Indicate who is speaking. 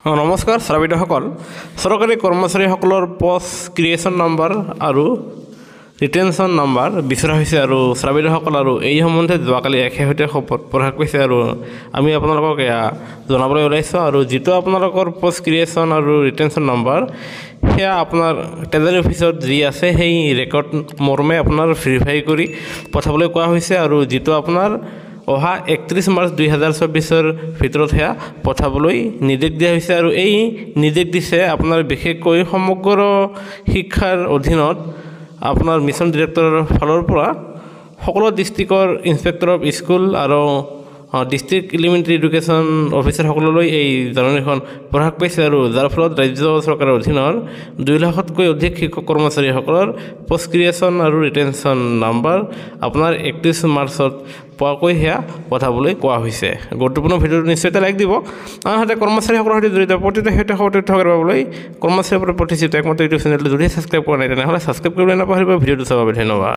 Speaker 1: নমস্কাৰ শ্ৰাৱিতসকল চৰকাৰী কৰ্মচাৰীসকলৰ পোষ্ট ক্ৰিয়েশ্যন নম্বৰ আৰু ৰিটেনশ্যন নম্বৰ বিচৰা হৈছে আৰু শ্ৰাৱিতসকল আৰু এই সম্বন্ধে যোৱাকালি একেসৈতে প্ৰকাশ পাইছে আৰু আমি আপোনালোকক এয়া জনাবলৈ ওলাইছোঁ আৰু যিটো আপোনালোকৰ পোষ্ট ক্ৰিয়েশ্যন আৰু ৰিটেনশ্যন নম্বৰ সেয়া আপোনাৰ ট্ৰেজাৰী অফিচত যি আছে সেই ৰেকৰ্ড মৰ্মে আপোনাৰ ভেৰিফাই কৰি পঠাবলৈ কোৱা হৈছে আৰু যিটো আপোনাৰ অহা 31 মাৰ্চ 2024 ভিতৰত সেয়া পঠাবলৈ নিৰ্দেশ দিয়া হৈছে আৰু এই নিৰ্দেশ দিছে আপোনাৰ বিশেষকৈ সমগ্ৰ শিক্ষাৰ অধীনত আপোনাৰ মিছন ডিৰেক্টৰৰ ফালৰ পৰা সকলো ডিষ্ট্ৰিক্টৰ ইনস্পেক্টৰ অফ স্কুল আৰু ডিষ্ট্ৰিক্ট এলিমেণ্টাৰী এডুকেশ্যন অফিচাৰসকললৈ এই জাননীখন প্ৰকাশ পাইছে আৰু যাৰ ফলত ৰাজ্য চৰকাৰৰ অধীনৰ 2 লাখতকৈ অধিক শিক্ষক কৰ্মচাৰীসকলৰ পোষ্ট ক্ৰিয়েশ্যন আৰু ৰিটেনশ্যন নম্বৰ আপোনাৰ 31 মাৰ্চত পোৱাকৈ সেয়া পঠাবলৈ কোৱা হৈছে। গুৰুত্বপূৰ্ণ ভিডিঅ'টো নিশ্চয় লাইক দিব। আনহাতে কৰ্মচাৰীসকলৰ সৈতে জড়িত প্ৰতিটো তথ্য পাবলৈ কৰ্মচাৰীৰ ওপৰত প্ৰতিষ্ঠিত একমাত্ৰ ইউটিউব চেনেলটো যদি ছাবস্ক্ৰাইব কৰা নাই তেনেহ'লে ছাবস্ক্ৰাইব কৰিবলৈ নাপাহৰিব। ভিডিঅ'টো চাব ধন্যবাদ।